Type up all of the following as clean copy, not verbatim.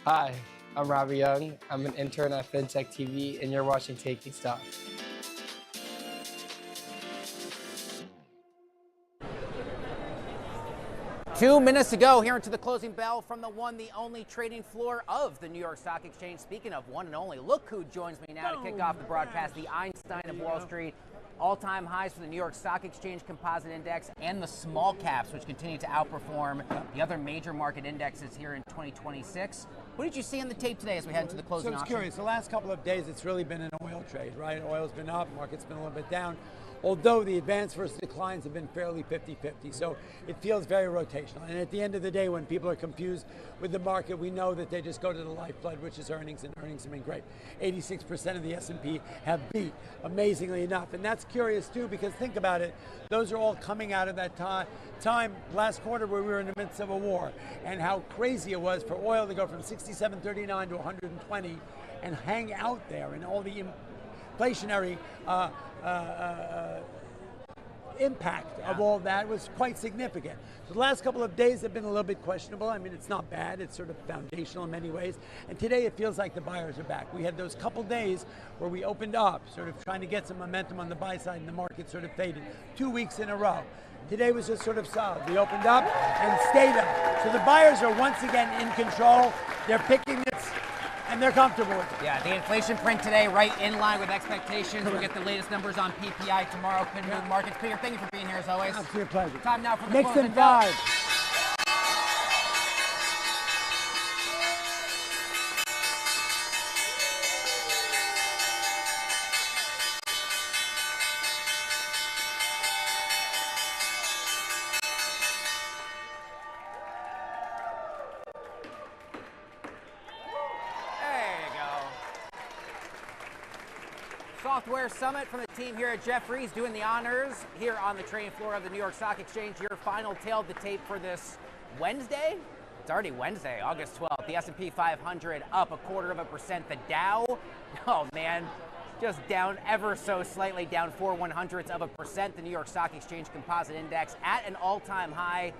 Hi, I'm Robbie Young. I'm an intern at FinTech TV, and you're watching Taking Stock. Two minutes to go here into the closing bell from the one, the only trading floor of the New York Stock Exchange. Speaking of one and only, look who joins me now to kick off the broadcast, the Einstein of Wall Street. All-time highs for the New York Stock Exchange Composite Index and the small caps, which continue to outperform the other major market indexes here in 2026. What did you see on the tape today as we head into the closing So it's auction? curious. The last couple of days, it's really been an oil trade, right? Oil's been up, market's been a little bit down. Although the advance versus declines have been fairly 50-50. So it feels very rotational. And at the end of the day, when people are confused with the market, we know that they just go to the lifeblood, which is earnings, and earnings have been great. 86% of the S&P have beat, amazingly enough. And that's curious too, because think about it, those are all coming out of that time last quarter where we were in the midst of a war, and how crazy it was for oil to go from 67.39 to 120 and hang out there, and all the inflationary impact of all that was quite significant. So the last couple of days have been a little bit questionable. I mean, it's not bad. It's sort of foundational in many ways. And today it feels like the buyers are back. We had those couple days where we opened up, sort of trying to get some momentum on the buy side, and the market sort of faded 2 weeks in a row. Today was just sort of solid. We opened up and stayed up. So the buyers are once again in control. They're picking it, and they're comfortable with it. Yeah, the inflation print today right in line with expectations. We'll get the latest numbers on PPI tomorrow. Couldn't move markets. Peter, thank you for being here as always. Absolute pleasure. Time now for the Nixon closing bell. 5. Software Summit from the team here at Jefferies, doing the honors here on the trading floor of the New York Stock Exchange. Your final tail of the tape for this Wednesday. It's already Wednesday, August 12th. The S&P 500 up 0.25%. The Dow, oh man, just down ever so slightly, down 0.04%. The New York Stock Exchange Composite Index at an all-time high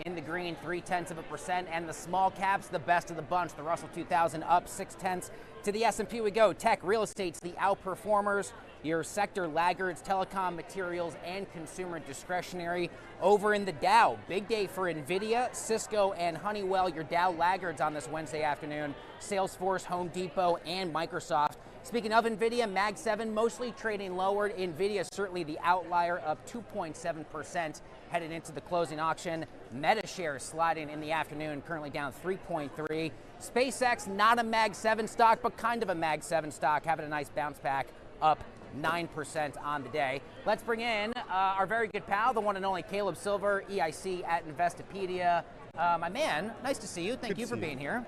in the green, 0.3%. And the small caps, the best of the bunch. The Russell 2000 up 0.6%. To the S&P we go. Tech, real estate's the outperformers. Your sector laggards, telecom, materials, and consumer discretionary. Over in the Dow, big day for NVIDIA, Cisco, and Honeywell. Your Dow laggards on this Wednesday afternoon. Salesforce, Home Depot, and Microsoft. Speaking of NVIDIA, Mag 7 mostly trading lower. NVIDIA certainly the outlier, up 2.7% headed into the closing auction. Meta shares sliding in the afternoon, currently down 3.3%. SpaceX, not a Mag 7 stock, but kind of a Mag 7 stock, having a nice bounce back, up 9% on the day. Let's bring in our very good pal, the one and only Caleb Silver, EIC at Investopedia. My man, nice to see you. Thank you for being here.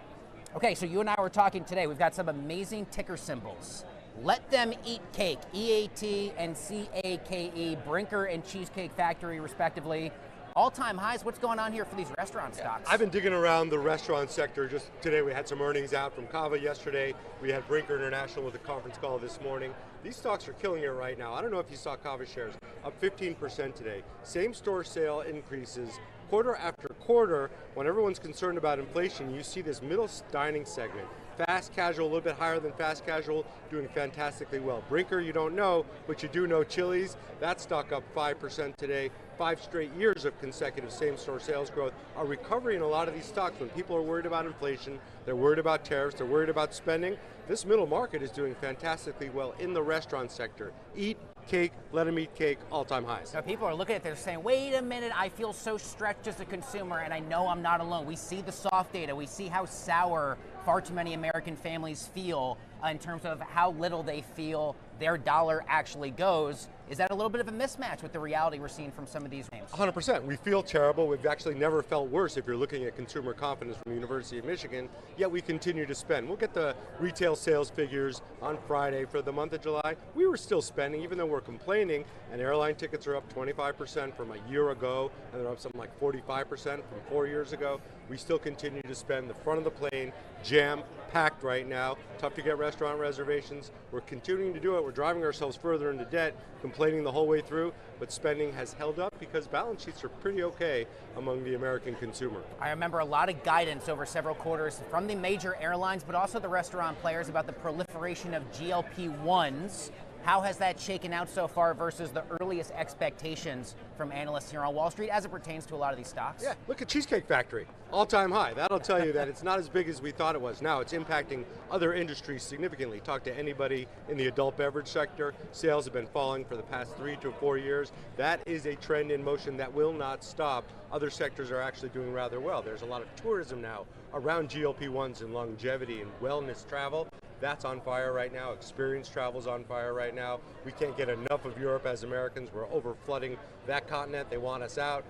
Okay, so you and I were talking today. We've got some amazing ticker symbols. Let Them Eat Cake, EAT and CAKE, Brinker and Cheesecake Factory, respectively. All-time highs. What's going on here for these restaurant stocks? I've been digging around the restaurant sector. Just today we had some earnings out from Cava yesterday. We had Brinker International with a conference call this morning. These stocks are killing it right now. I don't know if you saw Cava shares up 15% today. Same store sale increases quarter after quarter. When everyone's concerned about inflation, you see this middle dining segment. Fast casual, a little bit higher than fast casual, doing fantastically well. Brinker, you don't know, but you do know Chili's. That stock up 5% today. 5 straight years of consecutive same-store sales growth. Are recovery in a lot of these stocks when people are worried about inflation, they're worried about tariffs, they're worried about spending. This middle market is doing fantastically well in the restaurant sector. Eat cake, let them eat cake, all-time highs. So people are looking at this saying, wait a minute, I feel so stretched as a consumer, and I know I'm not alone. We see the soft data. We see how sour far too many American families feel in terms of how little they feel their dollar actually goes. Is that a little bit of a mismatch with the reality we're seeing from some of these names? 100%. We feel terrible. We've actually never felt worse if you're looking at consumer confidence from the University of Michigan, yet we continue to spend. We'll get the retail sales figures on Friday for the month of July. We were still spending, even though we're complaining, and airline tickets are up 25% from a year ago, and they're up something like 45% from 4 years ago. We still continue to spend. The front of the plane, jam-packed right now. Tough to get restaurant reservations. We're continuing to do it. We're driving ourselves further into debt, complaining the whole way through, but spending has held up because balance sheets are pretty okay among the American consumer. I remember a lot of guidance over several quarters from the major airlines, but also the restaurant players about the proliferation of GLP-1s. How has that shaken out so far versus the earliest expectations from analysts here on Wall Street as it pertains to a lot of these stocks? Yeah, look at Cheesecake Factory, all-time high. That'll tell you that it's not as big as we thought it was. Now it's impacting other industries significantly. Talk to anybody in the adult beverage sector. Sales have been falling for the past 3 to 4 years. That is a trend in motion that will not stop. Other sectors are actually doing rather well. There's a lot of tourism now around GLP-1s and longevity and wellness travel. That's on fire right now. Experience travel's on fire right now. We can't get enough of Europe as Americans. We're over flooding that continent. They want us out.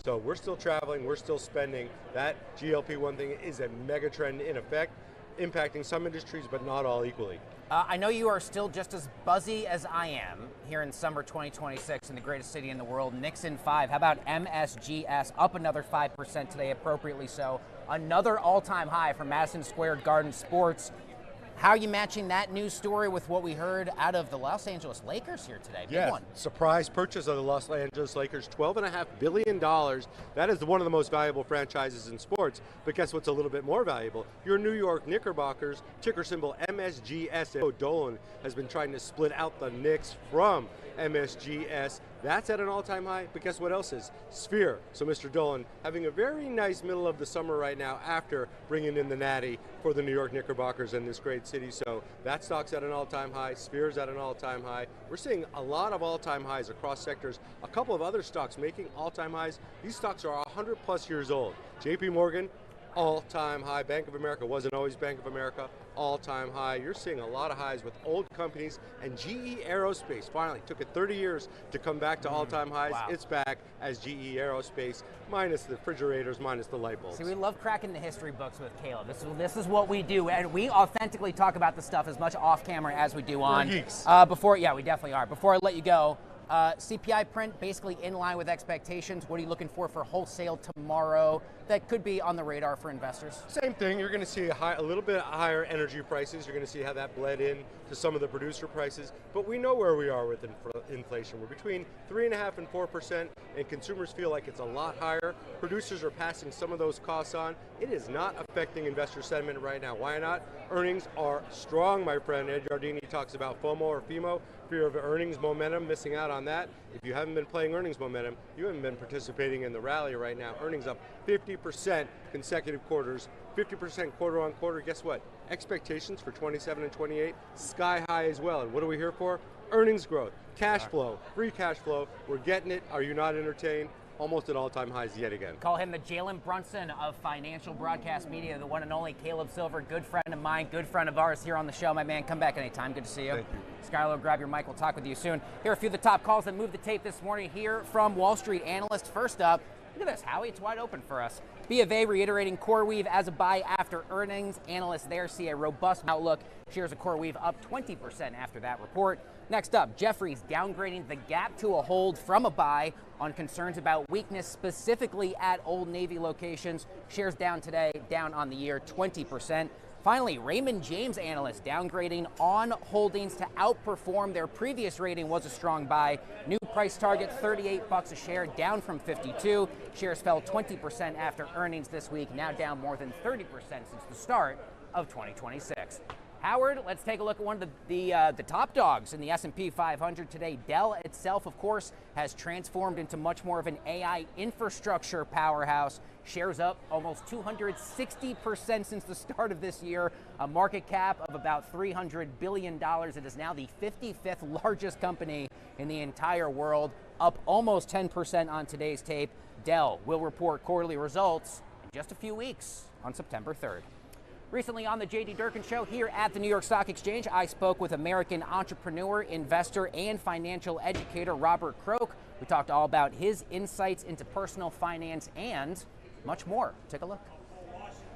So we're still traveling, we're still spending. That GLP-1 thing is a mega trend in effect, impacting some industries, but not all equally. I know you are still just as buzzy as I am here in summer 2026 in the greatest city in the world, Nixon 5. How about MSGS up another 5% today, appropriately so. Another all-time high for Madison Square Garden Sports. How are you matching that news story with what we heard out of the Los Angeles Lakers here today? Big one. Surprise purchase of the Los Angeles Lakers, $12.5 billion. That is one of the most valuable franchises in sports. But guess what's a little bit more valuable? Your New York Knickerbockers, ticker symbol MSGS. Dolan has been trying to split out the Knicks from MSGS. That's at an all-time high, but guess what else is? Sphere. So Mr. Dolan having a very nice middle of the summer right now after bringing in the Natty for the New York Knickerbockers in this great city. So that stock's at an all-time high. Sphere's at an all-time high. We're seeing a lot of all-time highs across sectors. A couple of other stocks making all-time highs. These stocks are 100 plus years old. JP Morgan, all-time high. Bank of America wasn't always Bank of America, all-time high. You're seeing a lot of highs with old companies, and GE Aerospace finally took it 30 years to come back to all-time highs. Wow. It's back as GE Aerospace, minus the refrigerators, minus the light bulbs. See, we love cracking the history books with Caleb. This is what we do, and we authentically talk about the stuff as much off camera as we do on. We're geeks. Yeah, we definitely are. Before I let you go, CPI print basically in line with expectations. What are you looking for wholesale tomorrow that could be on the radar for investors? Same thing. You're going to see a little bit higher energy prices. You're going to see how that bled in to some of the producer prices. But we know where we are with inflation. We're between 3.5% and 4%, and consumers feel like it's a lot higher. Producers are passing some of those costs on. It is not affecting investor sentiment right now. Why not? Earnings are strong, my friend. Ed Yardini talks about FOMO or FEMO, fear of earnings momentum, missing out on that. If you haven't been playing earnings momentum, you haven't been participating in the rally right now. Earnings up 50% consecutive quarters, 50% quarter on quarter. Guess what? Expectations for 27 and 28, sky high as well. And what are we here for? Earnings growth, cash flow, free cash flow. We're getting it. Are you not entertained? Almost at all-time highs yet again. Call him the Jalen Brunson of financial broadcast media, the one and only Caleb Silver, good friend of mine, good friend of ours here on the show. My man, come back anytime. Good to see you. Thank you. Skylar, grab your mic. We'll talk with you soon. Here are a few of the top calls that moved the tape this morning here from Wall Street analysts. First up, look at this, Howie. It's wide open for us. B of A reiterating CoreWeave as a buy after earnings. Analysts there see a robust outlook. Shares of CoreWeave up 20% after that report. Next up, Jefferies downgrading the Gap to a hold from a buy on concerns about weakness specifically at Old Navy locations. Shares down today, down on the year 20%. Finally, Raymond James analysts downgrading On Holdings to outperform. Their previous rating was a strong buy. New price target $38 a share, down from 52. Shares fell 20% after earnings this week, now down more than 30% since the start of 2026. Howard, let's take a look at one of the top dogs in the S&P 500 today. Dell itself, of course, has transformed into much more of an AI infrastructure powerhouse. Shares up almost 260% since the start of this year. A market cap of about $300 billion. It is now the 55th largest company in the entire world, up almost 10% on today's tape. Dell will report quarterly results in just a few weeks on September 3rd. Recently on the J.D. Durkin Show here at the New York Stock Exchange, I spoke with American entrepreneur, investor, and financial educator Robert Krook. We talked all about his insights into personal finance and much more. Take a look.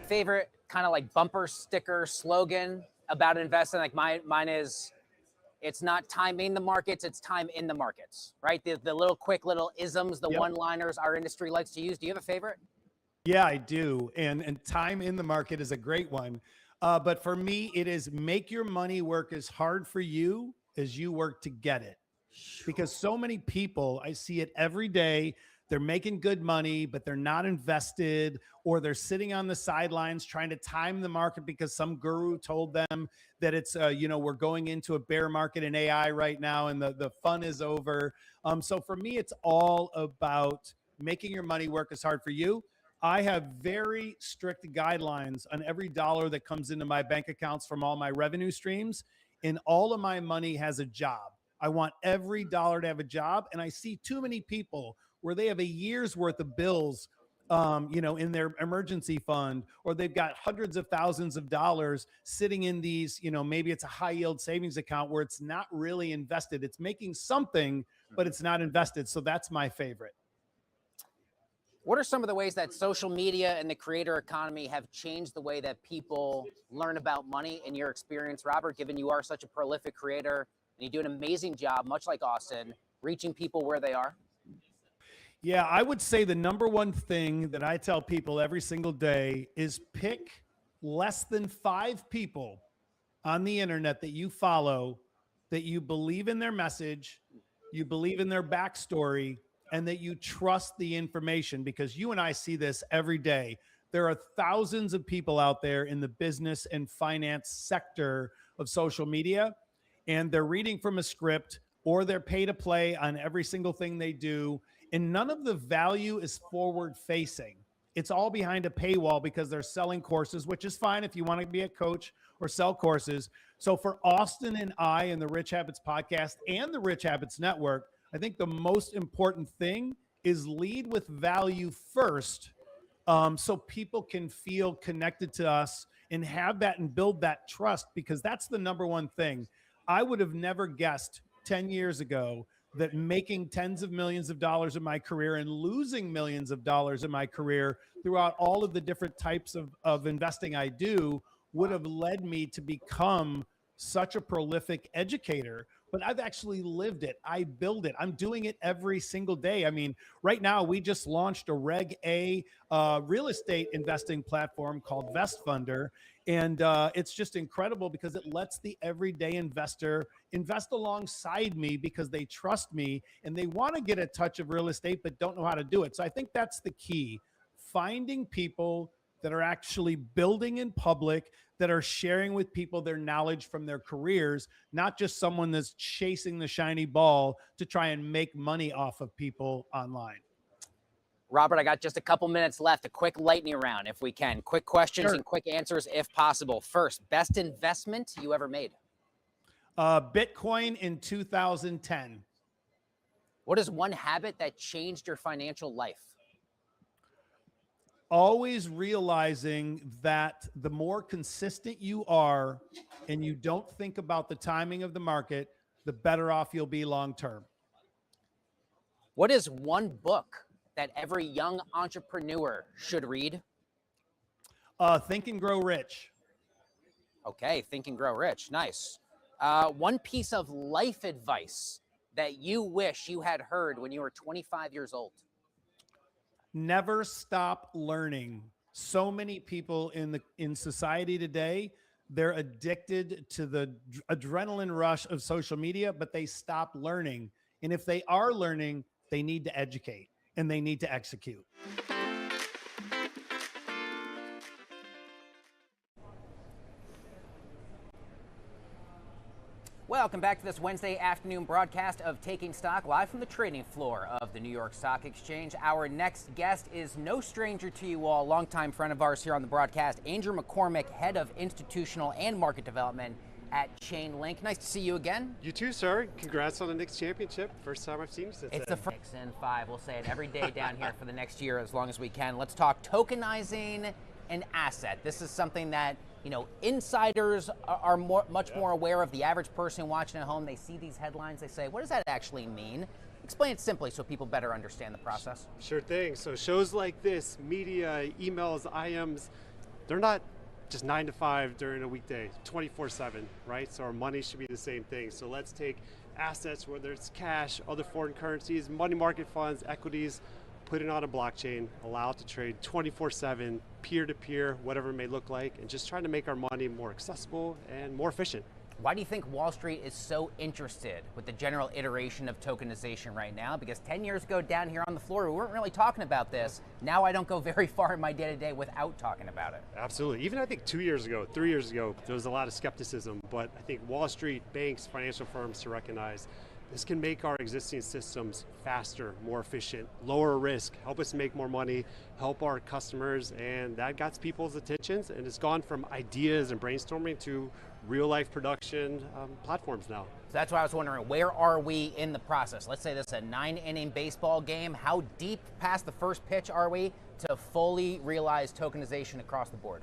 Favorite kind of like bumper sticker slogan about investing? Like mine is, it's not timing the markets, it's time in the markets, right? The little quick little isms, the one-liners our industry likes to use. Do you have a favorite? Yeah, I do. And time in the market is a great one. But for me, it is make your money work as hard for you as you work to get it. because so many people, I see it every day. They're making good money, but they're not invested, or they're sitting on the sidelines trying to time the market because some guru told them that it's, we're going into a bear market in AI right now and the fun is over. So for me, it's all about making your money work as hard for you. I have very strict guidelines on every dollar that comes into my bank accounts from all my revenue streams, and all of my money has a job. I want every dollar to have a job. And I see too many people where they have a year's worth of bills, in their emergency fund, or they've got hundreds of thousands of dollars sitting in these, maybe it's a high yield savings account where it's not really invested. It's making something, but it's not invested. So that's my favorite. What are some of the ways that social media and the creator economy have changed the way that people learn about money in your experience, Robert, given you are such a prolific creator and you do an amazing job, much like Austin, reaching people where they are? Yeah, I would say the number one thing that I tell people every single day is pick less than 5 people on the internet that you follow, that you believe in their message, you believe in their backstory, and that you trust the information, because you and I see this every day. There are thousands of people out there in the business and finance sector of social media, and they're reading from a script, or they're pay to play on every single thing they do. And none of the value is forward facing. It's all behind a paywall because they're selling courses, which is fine if you want to be a coach or sell courses. So for Austin and I and the Rich Habits podcast and the Rich Habits Network, I think the most important thing is lead with value first, so people can feel connected to us and have that and build that trust, because that's the number one thing. I would have never guessed 10 years ago that making tens of millions of dollars in my career and losing millions of dollars in my career throughout all of the different types of investing I do would have led me to become such a prolific educator. But I've actually lived it. I build it. I'm doing it every single day. I mean, right now we just launched a Reg A real estate investing platform called VestFunder. And it's just incredible because it lets the everyday investor invest alongside me because they trust me and they want to get a touch of real estate, but don't know how to do it. So I think that's the key. Finding people that are actually building in public, that are sharing with people their knowledge from their careers, not just someone that's chasing the shiny ball to try and make money off of people online. Robert, I got just a couple minutes left. A quick lightning round, if we can. Quick questions and quick answers, if possible. First, best investment you ever made? Bitcoin in 2010. What is one habit that changed your financial life? Always realizing that the more consistent you are and you don't think about the timing of the market, the better off you'll be long-term. What is one book that every young entrepreneur should read? Think and Grow Rich. Okay, Think and Grow Rich. Nice. One piece of life advice that you wish you had heard when you were 25 years old? Never stop learning. So many people in society today, they're addicted to the adrenaline rush of social media, but they stop learning. And if they are learning, they need to educate and they need to execute. Welcome back to this Wednesday afternoon broadcast of Taking Stock, live from the trading floor of the New York Stock Exchange. Our next guest is no stranger to you all, longtime friend of ours here on the broadcast, Andrew McCormick, head of institutional and market development at Chainlink. Nice to see you again. You too, sir. Congrats on the Knicks championship. First time I've seen you since It's then. the Knicks in 5. We'll say it every day down here for the next year as long as we can. Let's talk tokenizing an asset. This is something that, you know, insiders are much more aware of. The average person watching at home, they see these headlines, they say, what does that actually mean? Explain it simply so people better understand the process. Sure thing. So shows like this, media, emails, IMs, they're not just 9 to 5 during a weekday, 24/7, right? So our money should be the same thing. So let's take assets, whether it's cash, other foreign currencies, money market funds, equities, put it on a blockchain, allow it to trade 24/7, peer-to-peer, whatever it may look like, and just trying to make our money more accessible and more efficient. Why do you think Wall Street is so interested with the general iteration of tokenization right now? Because 10 years ago down here on the floor, we weren't really talking about this. Now I don't go very far in my day-to-day without talking about it. Absolutely. Even I think 2 years ago, 3 years ago, there was a lot of skepticism, but I think Wall Street, banks, financial firms to recognize this can make our existing systems faster, more efficient, lower risk, help us make more money, help our customers, and that got people's attentions, and it's gone from ideas and brainstorming to real life production platforms now. So that's why I was wondering, where are we in the process? Let's say this is a 9-inning baseball game. How deep past the first pitch are we to fully realize tokenization across the board?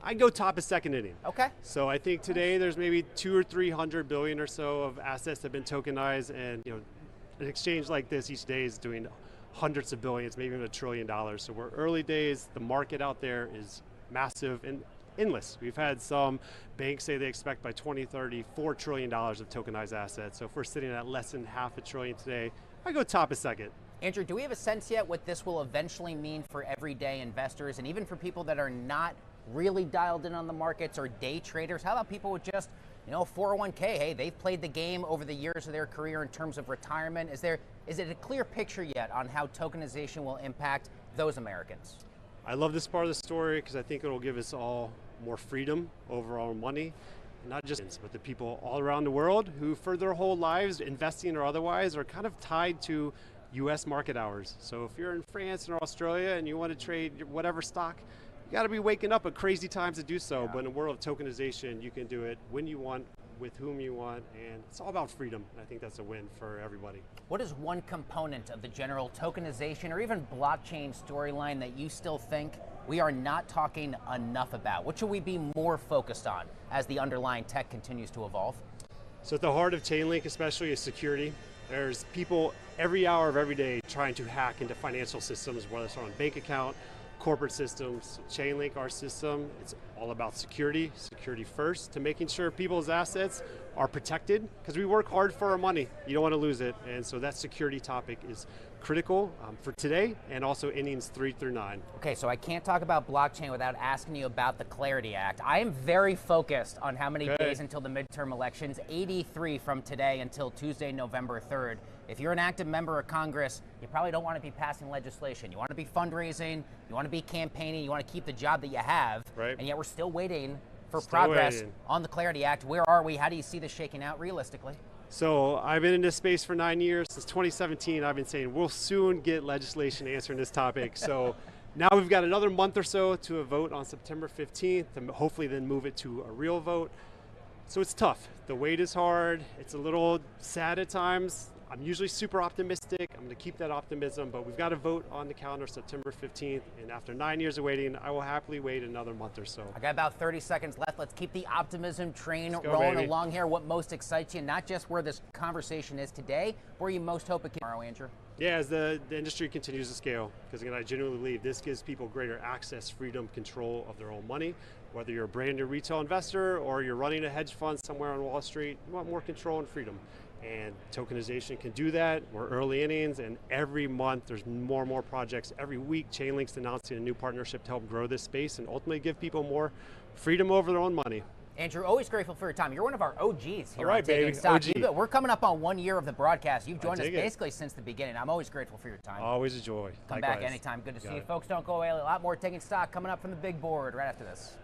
I go top of second inning. Okay. So I think today there's maybe 200 or 300 billion or so of assets that have been tokenized, and an exchange like this each day is doing hundreds of billions, maybe even $1 trillion. So we're early days. The market out there is massive and endless. We've had some banks say they expect by 2030 $4 trillion of tokenized assets. So if we're sitting at less than half a trillion today, I go top of second. Andrew, do we have a sense yet what this will eventually mean for everyday investors and even for people that are not really dialed in on the markets or day traders? How about people with just 401k? Hey, they've played the game over the years of their career in terms of retirement. Is it a clear picture yet on how tokenization will impact those Americans? I love this part of the story because I think it'll give us all more freedom over our money, not just but the people all around the world who for their whole lives, investing or otherwise, are kind of tied to US market hours. So if you're in France or Australia and you want to trade whatever stock, you got to be waking up at crazy times to do so. Yeah. But in a world of tokenization, you can do it when you want, with whom you want, and it's all about freedom. I think that's a win for everybody. What is one component of the general tokenization or even blockchain storyline that you still think we are not talking enough about? What should we be more focused on as the underlying tech continues to evolve? So at the heart of Chainlink especially is security. There's people every hour of every day trying to hack into financial systems, whether it's on a bank account, corporate systems. Chainlink, our system, it's all about security first, to making sure people's assets are protected, because we work hard for our money. You don't want to lose it, and so that security topic is critical for today and also innings 3 through 9. Okay, so I can't talk about blockchain without asking you about the Clarity Act. I am very focused on how many days until the midterm elections, 83 from today until Tuesday, November 3rd. If you're an active member of Congress, you probably don't want to be passing legislation. You want to be fundraising, you want to be campaigning, you want to keep the job that you have, right. And yet we're still waiting for progress on the Clarity Act. Where are we? How do you see this shaking out realistically? So I've been in this space for 9 years. Since 2017, I've been saying we'll soon get legislation answering this topic. So now we've got another month or so to a vote on September 15th, and hopefully then move it to a real vote. So it's tough. The wait is hard. It's a little sad at times. I'm usually super optimistic. I'm going to keep that optimism, but we've got a vote on the calendar September 15th, and after 9 years of waiting, I will happily wait another month or so. I got about 30 seconds left. Let's keep the optimism train rolling along here. What most excites you, not just where this conversation is today, where you most hope it can tomorrow, Andrew? Yeah, as the industry continues to scale, because again, I genuinely believe this gives people greater access, freedom, control of their own money. Whether you're a brand new retail investor or you're running a hedge fund somewhere on Wall Street, you want more control and freedom. And tokenization can do that. We're early innings, and every month there's more and more projects. Every week, Chainlink's announcing a new partnership to help grow this space and ultimately give people more freedom over their own money. Andrew, always grateful for your time. You're one of our OGs here on Taking Stock. OG. We're coming up on 1 year of the broadcast. You've joined us basically since the beginning. I'm always grateful for your time. Always a joy. Come back anytime. Good to see you. Folks, don't go away. A lot more Taking Stock coming up from the big board right after this.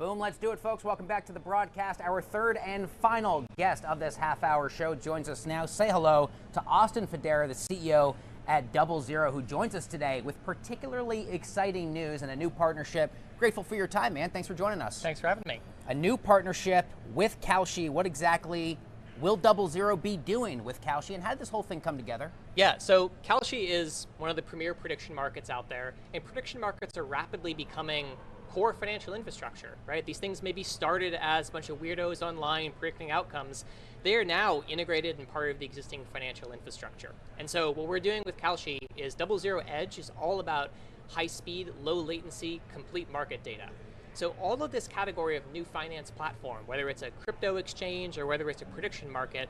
Boom, let's do it, folks. Welcome back to the broadcast. Our third and final guest of this half-hour show joins us now. Say hello to Austin Federa, the CEO at DoubleZero, who joins us today with particularly exciting news and a new partnership. Grateful for your time, man. Thanks for joining us. Thanks for having me. A new partnership with Kalshi. What exactly will DoubleZero be doing with Kalshi, and how did this whole thing come together? Yeah, so Kalshi is one of the premier prediction markets out there, and prediction markets are rapidly becoming core financial infrastructure, right? These things maybe started as a bunch of weirdos online predicting outcomes. They are now integrated and part of the existing financial infrastructure. And so what we're doing with Kalshi is DoubleZero Edge is all about high speed, low latency, complete market data. So all of this category of new finance platform, whether it's a crypto exchange or whether it's a prediction market,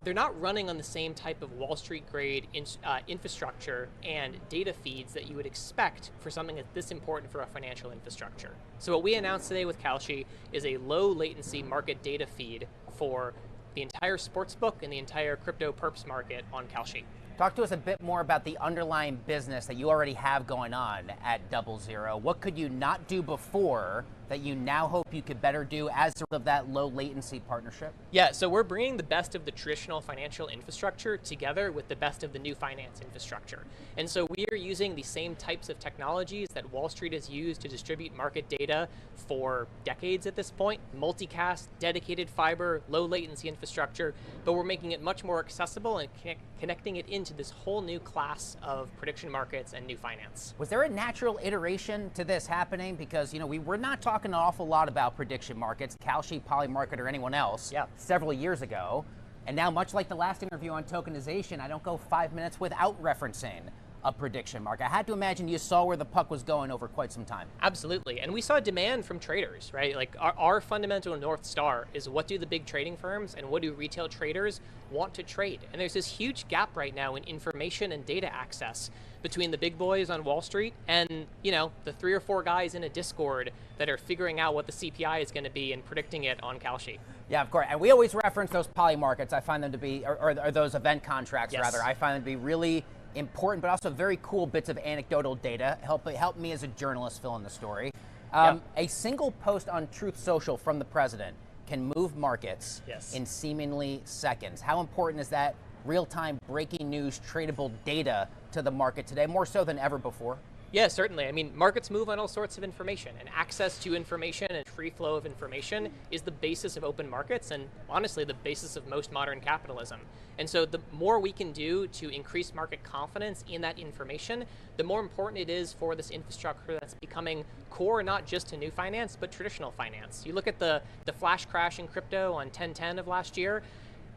they're not running on the same type of Wall Street grade infrastructure and data feeds that you would expect for something that's this important for a financial infrastructure. So what we announced today with Kalshi is a low latency market data feed for the entire sportsbook and the entire crypto perps market on Kalshi. Talk to us a bit more about the underlying business that you already have going on at DoubleZero. What could you not do before that you now hope you could better do as sort of that low latency partnership? Yeah, so we're bringing the best of the traditional financial infrastructure together with the best of the new finance infrastructure. And so we are using the same types of technologies that Wall Street has used to distribute market data for decades at this point, multicast, dedicated fiber, low latency infrastructure, but we're making it much more accessible and connecting it into this whole new class of prediction markets and new finance. Was there a natural iteration to this happening? Because, you know, we're not talking an awful lot about prediction markets, Kalshi, Polymarket, or anyone else several years ago. And now, much like the last interview on tokenization, I don't go 5 minutes without referencing a prediction market. I had to imagine you saw where the puck was going over quite some time. Absolutely, and we saw demand from traders, right? Like our fundamental North Star is what do the big trading firms and what do retail traders want to trade? And there's this huge gap right now in information and data access between the big boys on Wall Street and, you know, the 3 or 4 guys in a Discord that are figuring out what the CPI is going to be and predicting it on Kalshi. Yeah, of course. And we always reference those poly markets. I find them to be, or those event contracts rather. I find them to be really important, but also very cool bits of anecdotal data. Help me as a journalist fill in the story. A single post on Truth Social from the president can move markets in seemingly seconds. How important is that real-time breaking news, tradable data to the market today, more so than ever before? Yeah, certainly. I mean, markets move on all sorts of information, and access to information and free flow of information is the basis of open markets and honestly the basis of most modern capitalism. And so the more we can do to increase market confidence in that information, the more important it is for this infrastructure that's becoming core not just to new finance, but traditional finance. You look at the flash crash in crypto on 10/10 of last year,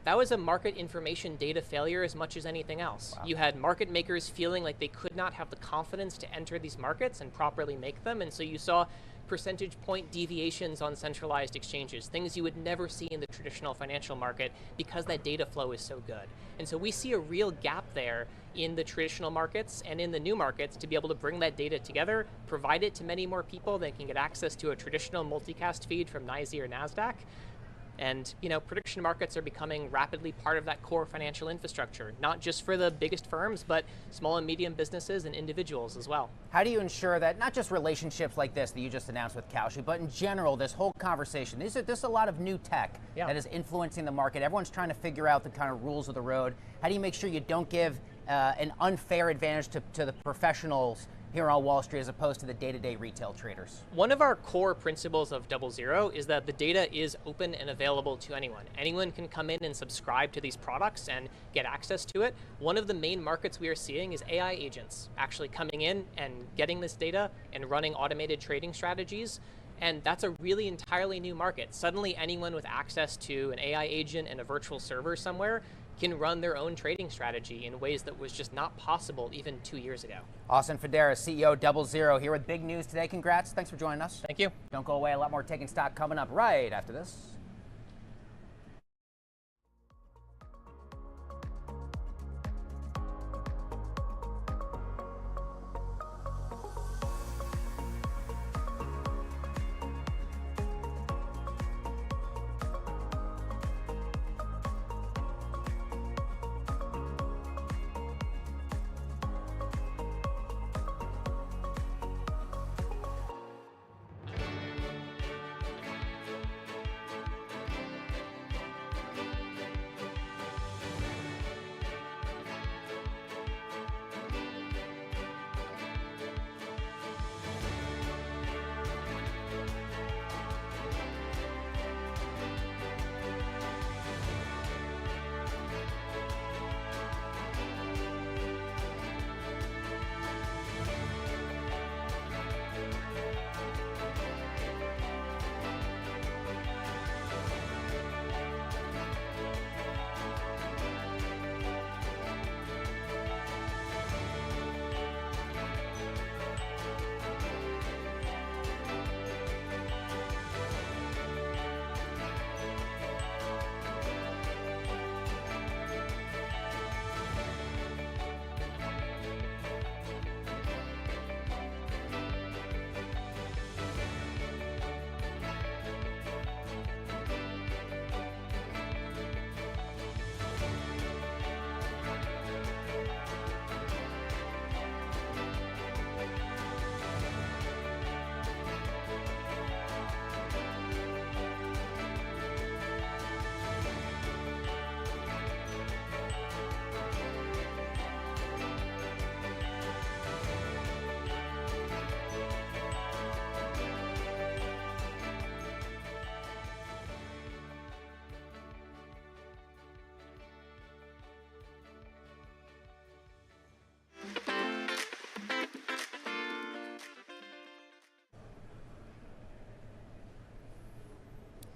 that was a market information data failure as much as anything else. Wow. You had market makers feeling like they could not have the confidence to enter these markets and properly make them, and so you saw percentage point deviations on centralized exchanges, things you would never see in the traditional financial market because that data flow is so good. And so we see a real gap there in the traditional markets and in the new markets to be able to bring that data together, provide it to many more people that can get access to a traditional multicast feed from NYSE or NASDAQ. And, you know, prediction markets are becoming rapidly part of that core financial infrastructure, not just for the biggest firms, but small and medium businesses and individuals as well. How do you ensure that not just relationships like this that you just announced with Kalshi, but in general, this whole conversation, there's a lot of new tech that is influencing the market. Everyone's trying to figure out the kind of rules of the road. How do you make sure you don't give an unfair advantage to the professionals here on Wall Street as opposed to the day-to-day retail traders? One of our core principles of DoubleZero is that the data is open and available to anyone. Anyone can come in and subscribe to these products and get access to it. One of the main markets we are seeing is AI agents actually coming in and getting this data and running automated trading strategies. And that's a really entirely new market. Suddenly anyone with access to an AI agent and a virtual server somewhere can run their own trading strategy in ways that was just not possible even 2 years ago. Austin Federa, CEO DoubleZero, here with big news today. Congrats. Thanks for joining us. Thank you. Don't go away. A lot more Taking Stock coming up right after this.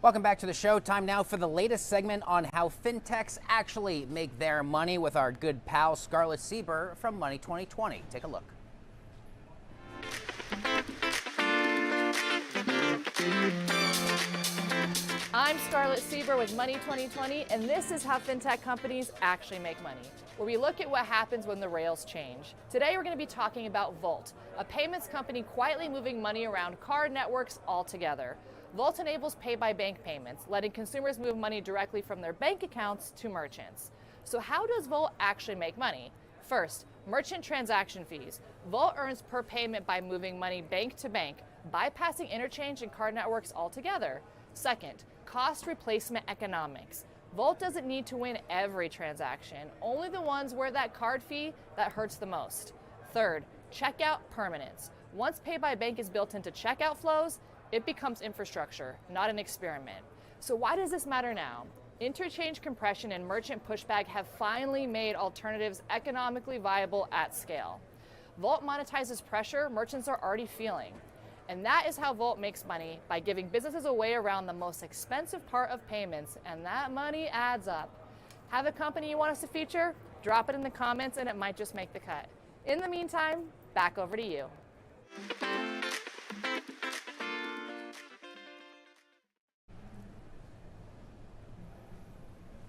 Welcome back to the show. Time now for the latest segment on how fintechs actually make their money with our good pal Scarlett Sieber from Money 2020. Take a look. I'm Scarlett Sieber with Money 2020, and this is how fintech companies actually make money, where we look at what happens when the rails change. Today we're going to be talking about Volt, a payments company quietly moving money around card networks altogether. Volt enables pay-by-bank payments, letting consumers move money directly from their bank accounts to merchants. So how does Volt actually make money? First, merchant transaction fees. Volt earns per payment by moving money bank to bank, bypassing interchange and card networks altogether. Second, cost replacement economics. Volt doesn't need to win every transaction, only the ones where that card fee that hurts the most. Third, checkout permanence. Once pay by bank is built into checkout flows, it becomes infrastructure, not an experiment. So why does this matter now? Interchange compression and merchant pushback have finally made alternatives economically viable at scale. Volt monetizes pressure merchants are already feeling. And that is how Volt makes money, by giving businesses a way around the most expensive part of payments, and that money adds up. Have a company you want us to feature? Drop it in the comments and it might just make the cut. In the meantime, back over to you.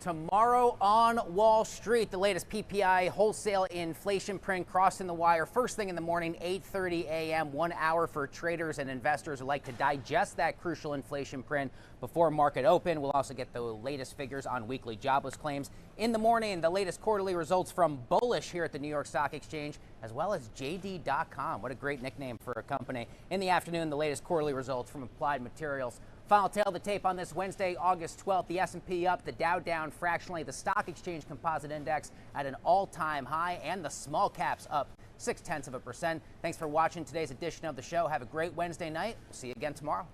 Tomorrow on Wall Street, the latest PPI wholesale inflation print crossing the wire first thing in the morning, 8:30 a.m., 1 hour for traders and investors who like to digest that crucial inflation print before market open. We'll also get the latest figures on weekly jobless claims. In the morning, the latest quarterly results from Bullish here at the New York Stock Exchange, as well as JD.com. What a great nickname for a company. In the afternoon, the latest quarterly results from Applied Materials. Final tail of the tape on this Wednesday, August 12th. The S&P up, the Dow down fractionally, the Stock Exchange Composite Index at an all-time high, and the small caps up 0.6%. Thanks for watching today's edition of the show. Have a great Wednesday night. We'll see you again tomorrow.